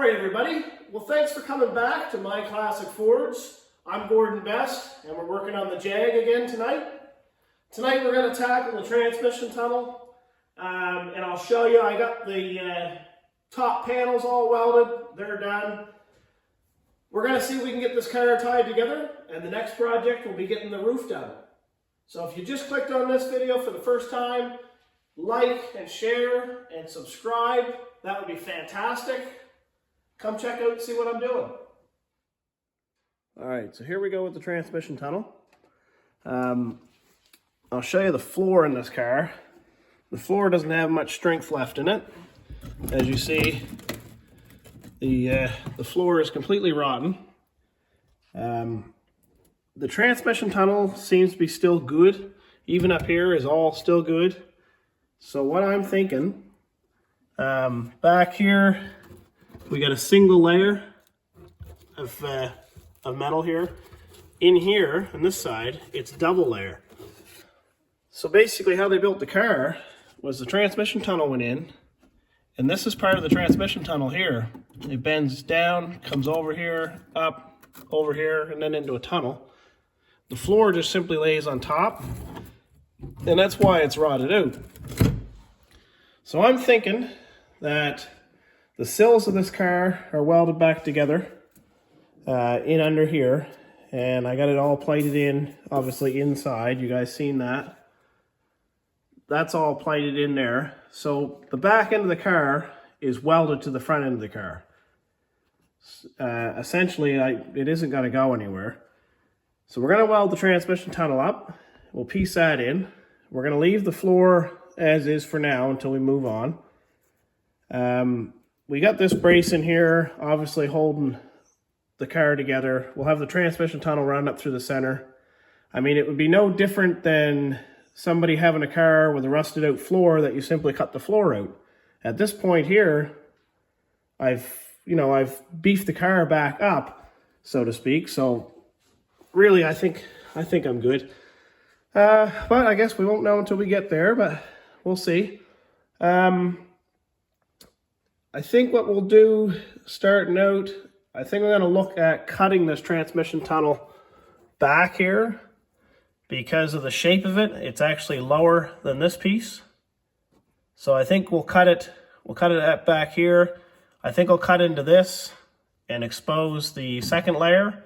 Alright everybody, well thanks for coming back to My Classic Fords. I'm Gordon Best and we're working on the Jag again tonight. Tonight we're going to tackle the transmission tunnel and I'll show you. I got the top panels all welded, they're done. We're going to see if we can get this car tied together, and the next project will be getting the roof done. So if you just clicked on this video for the first time, like and share and subscribe, that would be fantastic. Come check out and see what I'm doing. Alright, so here we go with the transmission tunnel. I'll show you the floor in this car. The floor doesn't have much strength left in it. As you see, the floor is completely rotten. The transmission tunnel seems to be still good. Even up here is all still good. So what I'm thinking, back here we got a single layer of metal here. In here, on this side, it's double layer. So basically how they built the car was the transmission tunnel went in, and this is part of the transmission tunnel here. It bends down, comes over here, up, over here, and then into a tunnel. The floor just simply lays on top, and that's why it's rotted out. So I'm thinking that the sills of this car are welded back together in under here, and I got it all plated in, obviously inside. You guys seen that? That's all plated in there. So the back end of the car is welded to the front end of the car. Essentially, it isn't going to go anywhere. So we're going to weld the transmission tunnel up. We'll piece that in. We're going to leave the floor as is for now until we move on. We got this brace in here, obviously holding the car together. We'll have the transmission tunnel run up through the center. I mean, it would be no different than somebody having a car with a rusted out floor that you simply cut the floor out. At this point here, I've beefed the car back up, so to speak. So really, I think I'm good. But I guess we won't know until we get there, but we'll see. I think what we'll do starting out, I think we're going to look at cutting this transmission tunnel back here. Because of the shape of it, it's actually lower than this piece. So I think we'll cut it at back here. I think I'll cut into this and expose the second layer,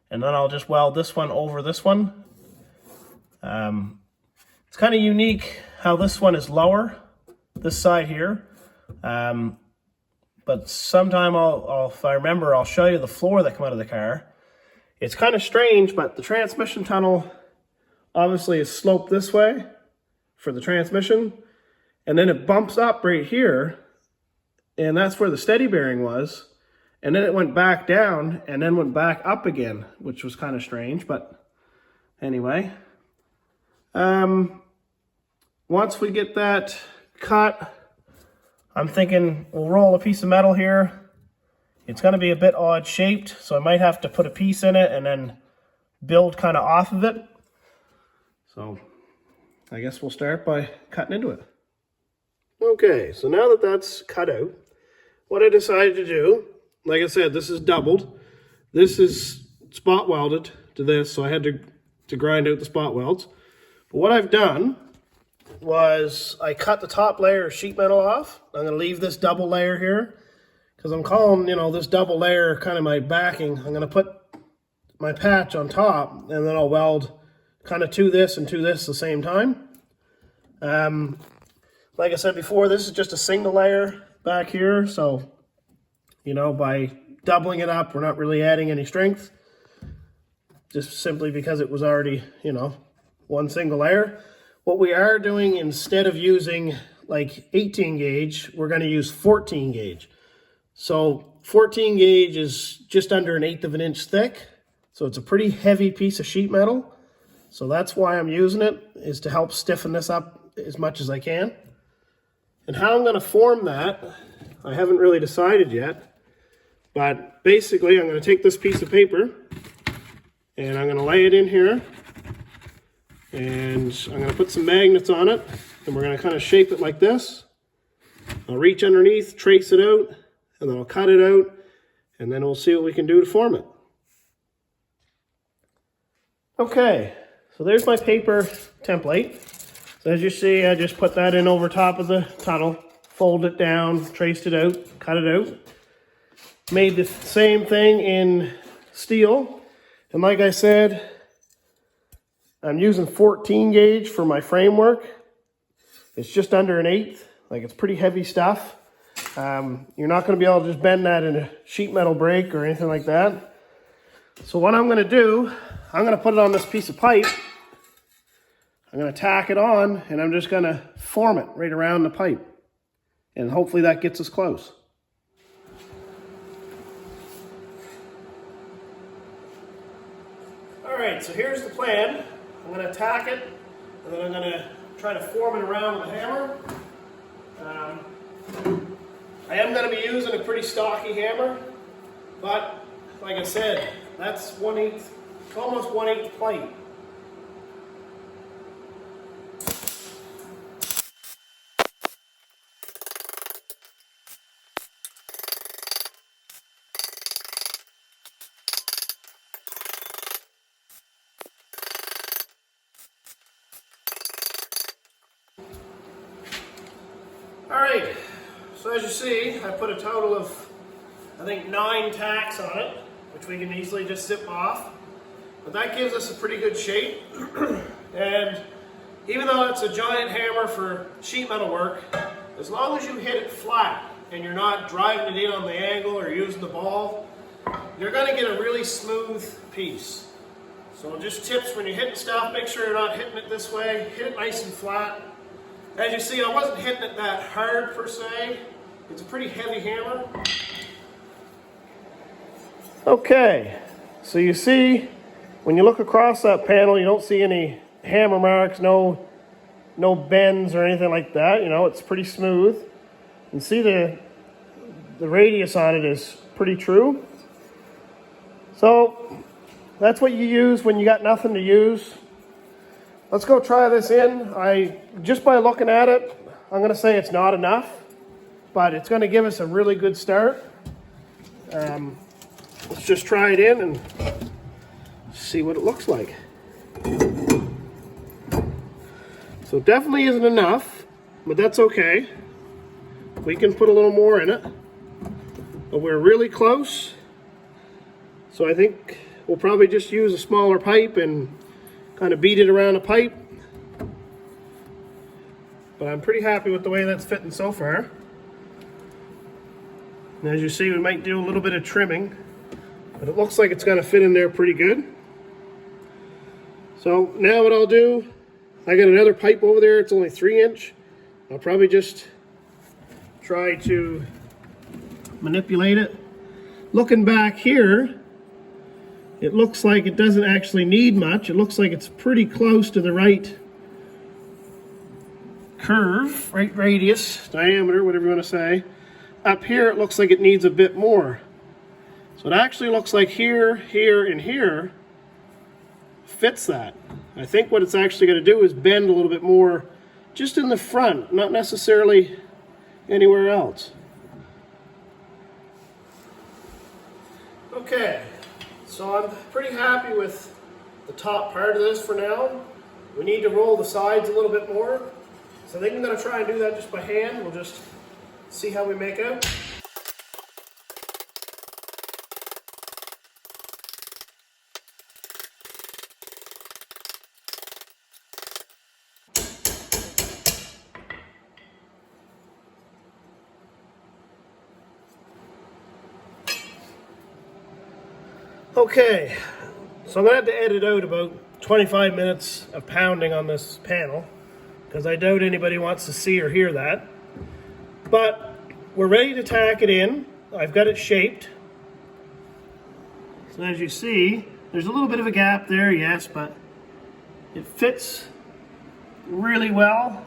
and then I'll just weld this one over this one. It's kind of unique how this one is lower, this side here. But sometime if I remember, I'll show you the floor that come out of the car. It's kind of strange, but the transmission tunnel obviously is sloped this way for the transmission, and then it bumps up right here, and that's where the steady bearing was, and then it went back down and then went back up again, which was kind of strange. But anyway, once we get that cut, I'm thinking we'll roll a piece of metal here. It's going to be a bit odd shaped, so I might have to put a piece in it and then build kind of off of it. So I guess we'll start by cutting into it. Okay, so now that that's cut out, what I decided to do, like I said, this is doubled. This is spot welded to this, so I had to grind out the spot welds. But what I've done was I cut the top layer of sheet metal off. I'm going to leave this double layer here because I'm calling, this double layer kind of my backing. I'm going to put my patch on top, and then I'll weld kind of to this and to this at the same time. Like I said before, this is just a single layer back here, so by doubling it up, we're not really adding any strength, just simply because it was already one single layer. What we are doing, instead of using like 18 gauge, we're going to use 14 gauge. So 14 gauge is just under 1/8 of an inch thick, so it's a pretty heavy piece of sheet metal. So that's why I'm using it, is to help stiffen this up as much as I can. And how I'm going to form that, I haven't really decided yet. But basically, I'm going to take this piece of paper, and I'm going to lay it in here. And I'm going to put some magnets on it, and we're going to kind of shape it like this. I'll reach underneath, trace it out, and then I'll cut it out, and then we'll see what we can do to form it. Okay, so there's my paper template. So as you see, I just put that in over top of the tunnel, fold it down, traced it out, cut it out. Made the same thing in steel. And like I said, I'm using 14 gauge for my framework. It's just under an 1/8. Like, it's pretty heavy stuff. You're not going to be able to just bend that in a sheet metal brake or anything like that. So what I'm going to do, I'm going to put it on this piece of pipe. I'm going to tack it on, and I'm just going to form it right around the pipe. And hopefully that gets us close. Alright, so here's the plan. I'm going to tack it, and then I'm going to try to form it around with a hammer. I am going to be using a pretty stocky hammer, but like I said, that's 1/8, almost 1/8 plate. Alright, so as you see, I put a total of, I think, 9 tacks on it, which we can easily just zip off. But that gives us a pretty good shape. And even though it's a giant hammer for sheet metal work, as long as you hit it flat and you're not driving it in on the angle or using the ball, you're going to get a really smooth piece. So just tips when you're hitting stuff, make sure you're not hitting it this way, hit it nice and flat. As you see, I wasn't hitting it that hard per se. It's a pretty heavy hammer. Okay, so you see, when you look across that panel, you don't see any hammer marks, no bends or anything like that. You know, it's pretty smooth. You see the radius on it is pretty true. So that's what you use when you got nothing to use. Let's go try this in. Just by looking at it, I'm going to say it's not enough, but it's going to give us a really good start. Let's just try it in and see what it looks like. So it definitely isn't enough, but that's okay. We can put a little more in it, but we're really close. So I think we'll probably just use a smaller pipe and kind of beat it around a pipe. But I'm pretty happy with the way that's fitting so far. And as you see, we might do a little bit of trimming, but it looks like it's going to fit in there pretty good. So now what I'll do, I got another pipe over there, it's only 3-inch. I'll probably just try to manipulate it. Looking back here, it looks like it doesn't actually need much. It looks like it's pretty close to the right curve, right radius, diameter, whatever you want to say. Up here, it looks like it needs a bit more. So it actually looks like here, here, and here fits that. I think what it's actually going to do is bend a little bit more just in the front, not necessarily anywhere else. Okay. So I'm pretty happy with the top part of this for now. We need to roll the sides a little bit more. So I think I'm going to try and do that just by hand. We'll just see how we make out. Okay, so I'm going to have to edit out about 25 minutes of pounding on this panel, because I doubt anybody wants to see or hear that. But we're ready to tack it in. I've got it shaped. So as you see, there's a little bit of a gap there, yes, but it fits really well.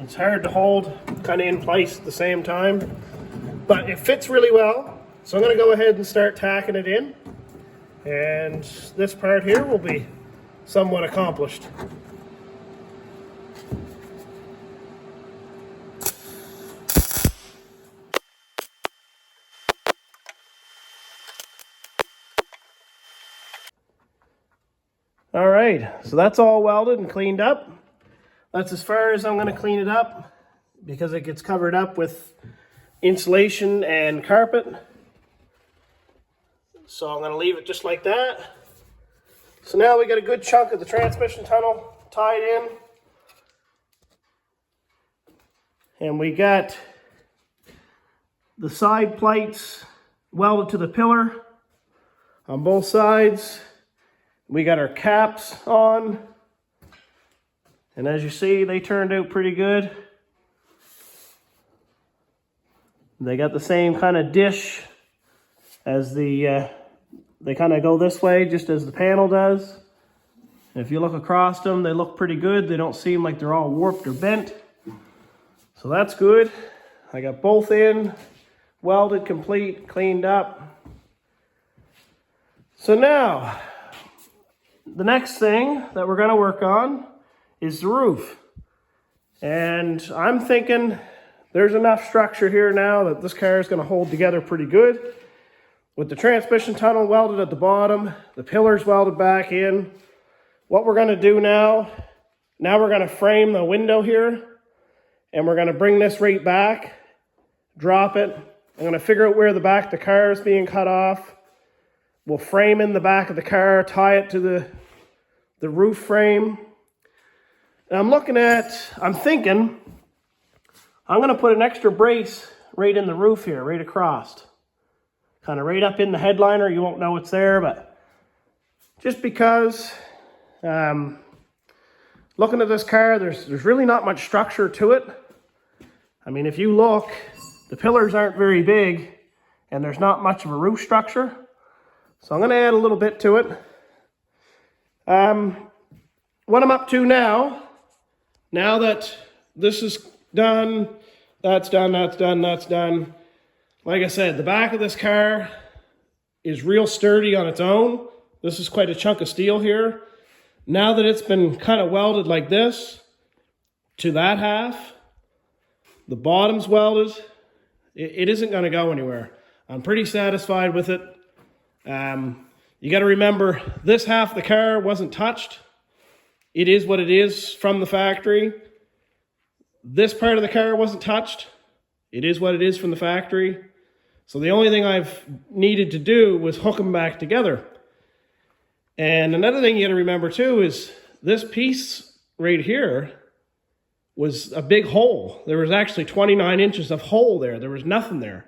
It's hard to hold kind of in place at the same time, but it fits really well. So I'm going to go ahead and start tacking it in, and this part here will be somewhat accomplished. All right, so that's all welded and cleaned up. That's as far as I'm going to clean it up because it gets covered up with insulation and carpet. So I'm going to leave it just like that. So now we got a good chunk of the transmission tunnel tied in. And we got the side plates welded to the pillar on both sides. We got our caps on. And as you see, they turned out pretty good. They got the same kind of dish as they kind of go this way, just as the panel does. And if you look across them, they look pretty good. They don't seem like they're all warped or bent. So that's good. I got both in, welded, complete, cleaned up. So now, the next thing that we're gonna work on is the roof. And I'm thinking there's enough structure here now that this car is gonna hold together pretty good. With the transmission tunnel welded at the bottom, the pillars welded back in. What we're gonna do now we're gonna frame the window here, and we're gonna bring this right back, drop it. I'm gonna figure out where the back of the car is being cut off. We'll frame in the back of the car, tie it to the roof frame. And I'm thinking, I'm gonna put an extra brace right in the roof here, right across. Kind of right up in the headliner. You won't know it's there, but just because, looking at this car, there's really not much structure to it. I mean, if you look, the pillars aren't very big and there's not much of a roof structure. So I'm going to add a little bit to it. What I'm up to now that this is done, that's done, that's done, that's done. Like I said, the back of this car is real sturdy on its own. This is quite a chunk of steel here. Now that it's been kind of welded like this to that half, the bottom's welded, it isn't going to go anywhere. I'm pretty satisfied with it. You got to remember, this half of the car wasn't touched. It is what it is from the factory. This part of the car wasn't touched. It is what it is from the factory. So the only thing I've needed to do was hook them back together. And another thing you got to remember too is this piece right here was a big hole. There was actually 29 inches of hole there. There was nothing there.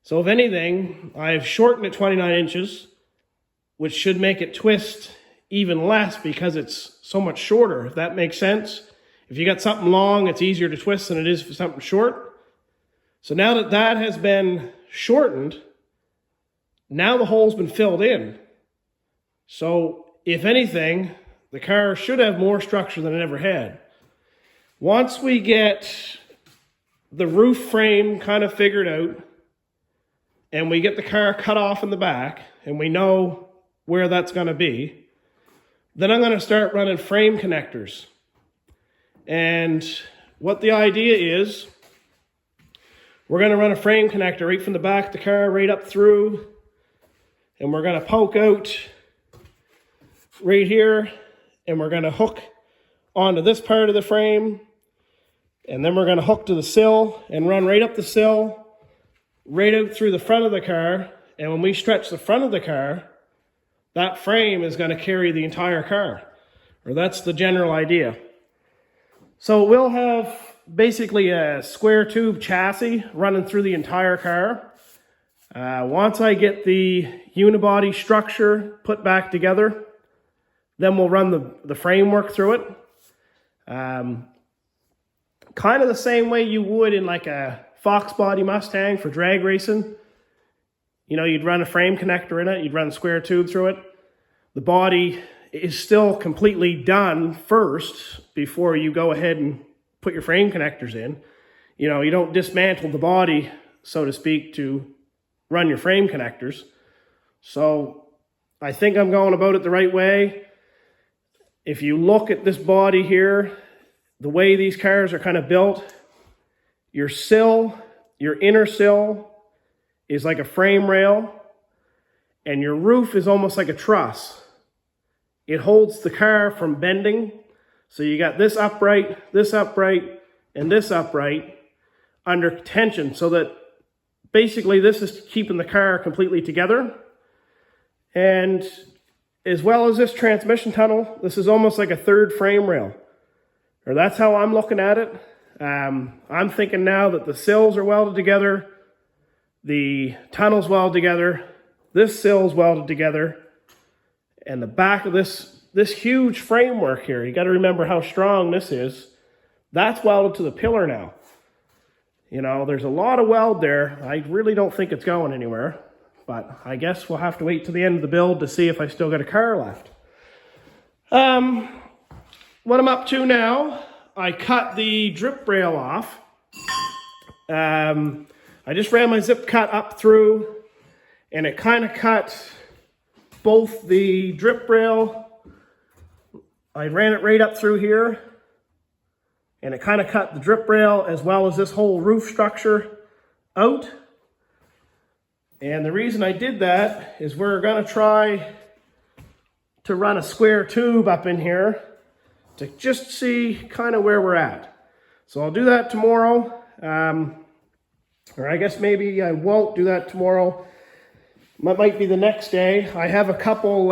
So if anything, I've shortened it 29 inches, which should make it twist even less because it's so much shorter, if that makes sense. If you got something long, it's easier to twist than it is for something short. So now that that has been shortened, now the hole's been filled in. So if anything, the car should have more structure than it ever had. Once we get the roof frame kind of figured out, and we get the car cut off in the back, and we know where that's going to be, then I'm going to start running frame connectors. And what the idea is, we're going to run a frame connector right from the back of the car, right up through, and we're going to poke out right here, and we're going to hook onto this part of the frame, and then we're going to hook to the sill and run right up the sill, right out through the front of the car. And when we stretch the front of the car, that frame is going to carry the entire car, or that's the general idea. So we'll have basically a square tube chassis running through the entire car. Once I get the unibody structure put back together, then we'll run the framework through it. Kind of the same way you would in like a Fox body Mustang for drag racing. You know, you'd run a frame connector in it, you'd run a square tube through it. The body is still completely done first before you go ahead and put your frame connectors in. You know, you don't dismantle the body, so to speak, to run your frame connectors. So I think I'm going about it the right way. If you look at this body here, the way these cars are kind of built, your sill, your inner sill is like a frame rail, and your roof is almost like a truss. it holds the car from bending. So you got this upright, and this upright under tension, so that basically this is keeping the car completely together. And as well as this transmission tunnel, this is almost like a third frame rail. Or that's how I'm looking at it. I'm thinking now that the sills are welded together, the tunnel's welded together, this sill's welded together, and the back of this huge framework here, you got to remember how strong this is, that's welded to the pillar now. You know, there's a lot of weld there. I really don't think it's going anywhere, but I guess we'll have to wait to the end of the build to see if I still got a car left. What I'm up to now, I cut the drip rail off. I just ran my zip cut up through, and it kind of cut both the drip rail. I ran it right up through here, and it kind of cut the drip rail as well as this whole roof structure out. And the reason I did that is we're going to try to run a square tube up in here to just see kind of where we're at. So I'll do that tomorrow. Or I guess maybe I won't do that tomorrow. That might be the next day. I have a couple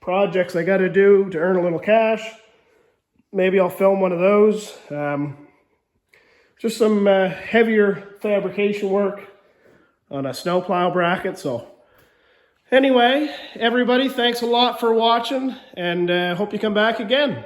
projects I got to do to earn a little cash. Maybe I'll film one of those. Just some heavier fabrication work on a snowplow bracket. So anyway, everybody, thanks a lot for watching, and hope you come back again.